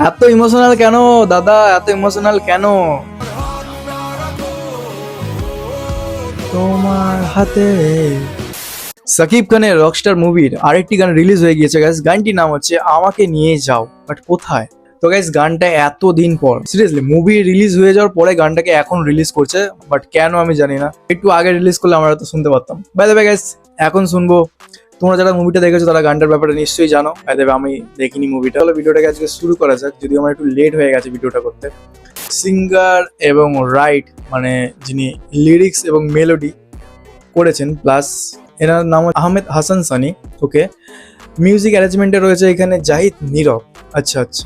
এত ইমোশনাল কেন দাদা, এত ইমোশনাল কেন? তোমার হাতে। সাকিব খানের রকস্টার মুভির আরেকটি গান রিলিজ হয়ে গিয়েছে গাইস। গানটির নাম হচ্ছে আমাকে নিয়ে যাও, বাট কোথায়? তো গাইস গানটা এত দিন পর, সিরিয়াসলি মুভি রিলিজ হয়ে যাওয়ার পরে গানটাকে এখন রিলিজ করছে, বাট কেন আমি জানি না। একটু আগে রিলিজ করলে আমরা তো শুনতে পারতাম। বাই দ্য ওয়ে গাইস, এখন শুনবো। তোমরা যারা মুভিটা দেখেছো তারা গানটার ব্যাপারে নিশ্চয়ই জানো। বাই দ্য ওয়ে আমি দেখিনি মুভিটা। তাহলে ভিডিওটাকে আজকে শুরু করা যাক, যদিও আমার একটু লেট হয়ে গেছে ভিডিওটা করতে। সিঙ্গার এবং রাইট মানে যিনি লিরিক্স এবং মেলোডি করেছেন, প্লাস এনার নাম আহমেদ হাসান সানি। ওকে, মিউজিক অ্যারেঞ্জমেন্টে রয়েছে এখানে জাহিদ নীরব। আচ্ছা আচ্ছা,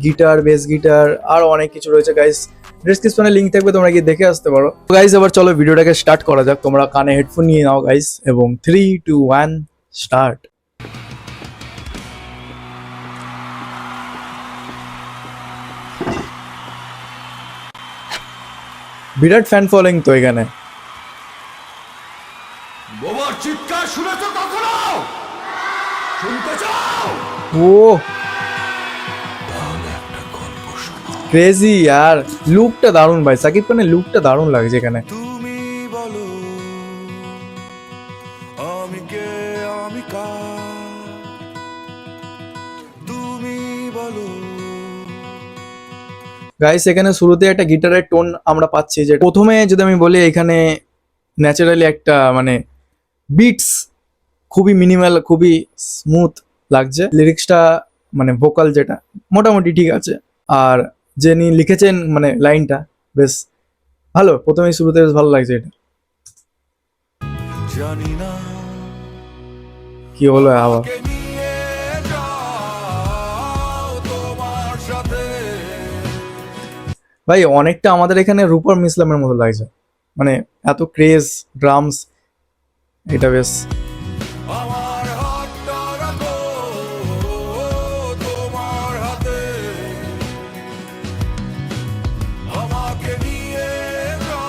গিটার, বেস গিটার আর অনেক কিছু রয়েছে গাইস। ডেসক্রিপশনে লিঙ্ক থাকবে, তোমরা গিয়ে দেখে আসতে পারো। গাইস এবার চলো ভিডিওটাকে স্টার্ট করা যাক। তোমরা কানে হেডফোন নিয়ে নাও গাইস, এবং 3, 2, 1 স্টার্ট। বিরাট ফ্যান ফলোইং তো এখানে। বোমার চিৎকার শুনেছো কখনো? শুনতে চাও? ও ক্রেজি यार, লুকটা দারুণ ভাই। সাকিব খানের লুকটা দারুণ লাগছে এখানে। তুমি বলো আমি কে, আমি কার? তুমি বলো। গাইস এখানে শুরুতে একটা গিটারের টোন আমরা পাচ্ছি, যে প্রথমে যদি আমি বলি এখানে ন্যাচারালি একটা মানে বিটস খুবই মিনিমাল, খুবই স্মুথ লাগছে। লিরিক্সটা মানে ভোকাল যেটা মোটামুটি ঠিক আছে। আর যিনি লিখেছেন মানে লাইনটা বেশ ভালো। প্রথমেই শুরুতে বেশ ভালো লাগছে এটা। জানি না কি হলো আবার? কে নিয়ে যাও তোমার সাথে। ভাই অনেকটা আমাদের এখানে রূপর মিসলামের মতো লাগছে, মানে এত ক্রেজ ড্রামস, এটা বেশ। আমার হাতটা রাখো তোমার হাতে, আমাকে নিয়ে যাও।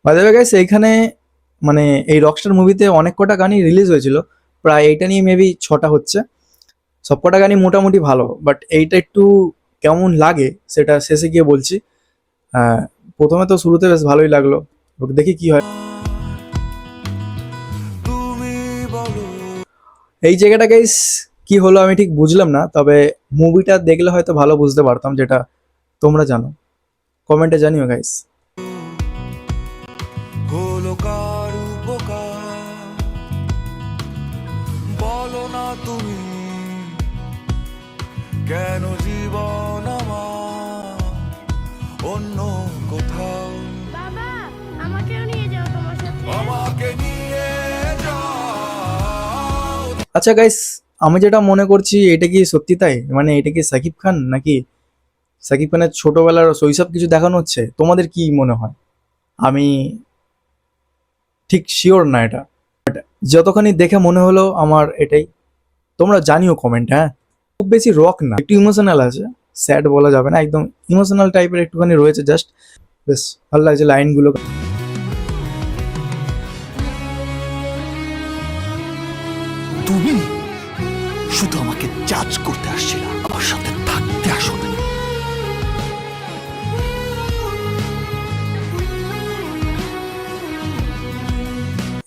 বাই দ্য ওয়ে গাইস, এইখানে মানে এই রকস্টার মুভিতে অনেক কটা গানই রিলিজ হয়েছিল, প্রায় এইটা নিয়ে মেবি 6টা হচ্ছে। সব কটা গানই মোটামুটি ভালো, বাট এইটা একটু কেমন লাগে সেটা শেষে গিয়ে বলছি। প্রথমে তো শুরুতে বেশ ভালোই লাগলো, দেখি কি হয়। তুমি বলো এই জায়গাটা গাইস কি হলো আমি ঠিক বুঝলাম না, তবে মুভিটা দেখলে হয়তো ভালো বুঝতে পারতাম, যেটা তোমরা জানো। কমেন্টে জানিও গাইস। হলো কার উপকার বলো না তুমি, কেন জীবন আমার অন্য কোথাও? বাবা, আমাকেও নিয়ে যাও তোমার সাথে। আমাকে নিয়ে যাও। আচ্ছা গাইস, আমি যেটা মনে করছি এটা কি সত্যি তাই? মানে এটা কি সাকিব খান, নাকি সাকিব খানের ছোটবেলার শৈশব কিছু দেখানো হচ্ছে? তোমাদের কি মনে হয়? আমি ঠিক শিওর না এটা, যতখানি দেখে মনে হলো আমার এটাই। তোমরা জানিও কমেন্ট। হ্যাঁ, খুব বেশি রক না, একটু ইমোশনাল আছে। স্যাড বলা যাবে না, একদম ইমোশনাল টাইপের একটুখানি রয়েছে জাস্ট। বেশ ভালো লাগছে লাইনগুলো। তুমি শুধু আমাকে জাজ করতে আসছিল, আমার সাথে থাকতে আসলে।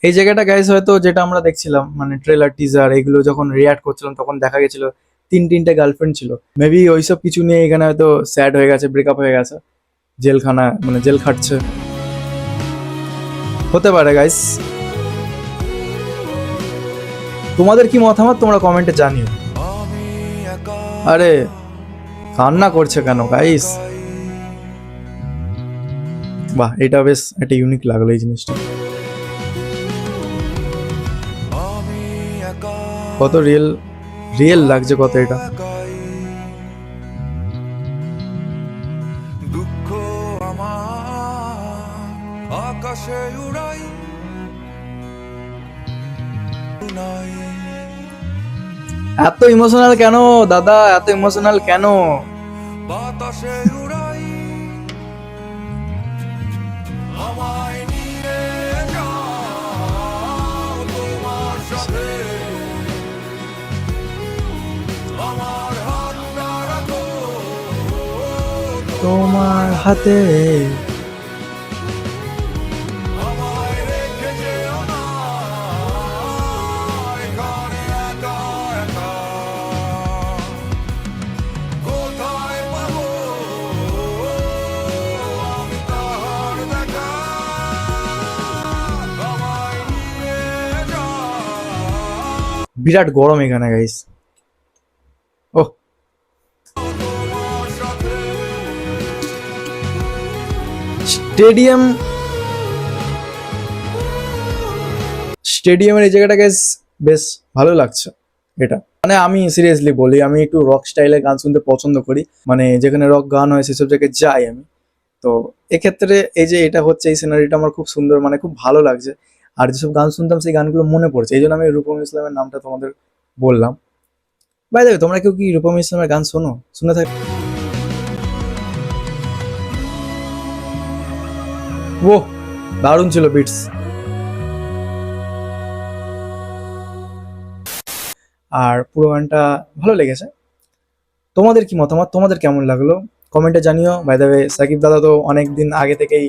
এই জায়গাটা গাইস হয়তো যেটা আমরা দেখছিলাম মানে ট্রেলার টিজার এগুলো যখন রিয়াক্ট করছিলাম, তখন দেখা গেছিল তিনটে গার্লফ্রেন্ড ছিল। মেবি ওইসব কিছু নিয়ে এখানে হয়তো স্যাড হয়ে গেছে, ব্রেকআপ হয়ে গেছে, জেলখানা মানে জেল খাটছে, হতে পারে গাইস। তোমাদের কি মতামত তোমরা কমেন্টে জানিও। আমি একা আরে কান্না করছে কেন গাইস? বাহ, এটা বেশ একটা ইউনিক লাগলো এই জিনিসটা। আমি একা কত রিয়েল রিয়েল লাগছে কত এটা। একাই। দুঃখ আমার আকাশে উড়াই নাই। এত ইমোশনাল কেন দাদা, এত ইমোশনাল কেন? বাতাসে উড়াই আমায় নিয়ে যাও তোমার সাথে, আমার হাত তোমার হাতে। আমায় রেখে যেও না এখানে একা একা। কোথায় পাবো আমি তাহার দেখা? আমায় নিয়ে যা। বিরাট গরম এখানে গাইস। ওহ তোমার সাথে স্টেডিয়ামের এই জায়গাটা গাইস বেশ ভালো লাগছে। এটা মানে আমি সিরিয়াসলি বলি, আমি একটু রক স্টাইলের গান শুনতে পছন্দ করি, মানে যেখানে রক গান হয় সেসব জায়গায় যাই আমি। তো এক্ষেত্রে এই যে এটা হচ্ছে, এই সিনারিটা আমার খুব সুন্দর, মানে খুব ভালো লাগছে। আর যেসব গান শুনতাম সেই গানগুলো মনে পড়ছে, এই জন্য আমি রূপম ইসলামের নামটা তোমাদের বললাম। বাই দ্য ওয়ে, তোমরা কেউ কি রূপম ইসলামের গান শোনো? শুনে থাক। ও দারুণ ছিল বিটস। আর পুরো গানটা ভালো লেগেছে। তোমাদের কি মতামত? তোমাদের কেমন লাগলো কমেন্টে জানিও। বাই দ্য ওয়ে, সাকিব দাদা তো অনেক দিন আগে থেকেই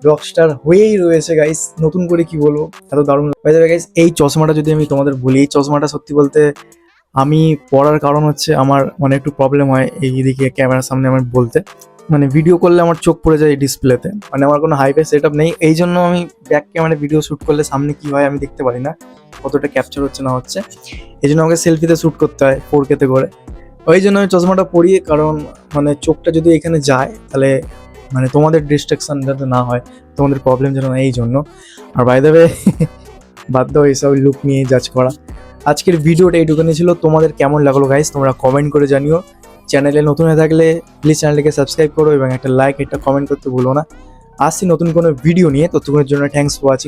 রকস্টার হয়েই রয়েছে গাইস, নতুন করে কি বলবো, এত দারুণ। বাই দ্য ওয়ে গাইস, এই চশমাটা যদি আমি তোমাদের বলি, এই চশমাটা সত্যি বলতে আমি পরার কারণ হচ্ছে আমার মানে একটু প্রবলেম হয় এইদিকে ক্যামেরার সামনে আমার বলতে, মানে ভিডিও করলে আমার চোখ পড়ে যায় ডিসপ্লেতে, মানে আমার কোনো হাইফাই সেট আপ নেই, এই জন্য আমি ব্যাক ক্যামেরা ভিডিও শ্যুট করলে সামনে কি হয় আমি দেখতে পারি না, কতটা ক্যাপচার হচ্ছে না হচ্ছে, এই জন্য আমাকে সেলফিতে শ্যুট করতে হয় 4K-তে করে। ওই জন্য আমি চশমাটা পরি, কারণ মানে চোখটা যদি এখানে যায় তাহলে মানে তোমাদের ডিস্ট্রাকশন যাতে না হয়, তোমাদের প্রবলেম যেন না, এই জন্য। আর বাই দ্য ওয়ে বাধ্য এইসব লুক নিয়ে জাজ করা। আজকের ভিডিওটা এইটুকুনি ছিল। তোমাদের কেমন লাগলো গাইস তোমরা কমেন্ট করে জানিও। চ্যানেলে নতুন হয়ে থাকলে প্লিজ চ্যানেলটিকে সাবস্ক্রাইব করো এবং একটা লাইক, একটা কমেন্ট করতে ভুলো না। আসছি নতুন কোনো ভিডিও নিয়ে, ততক্ষণের জন্য থ্যাঙ্কস ফর ওয়াচিং।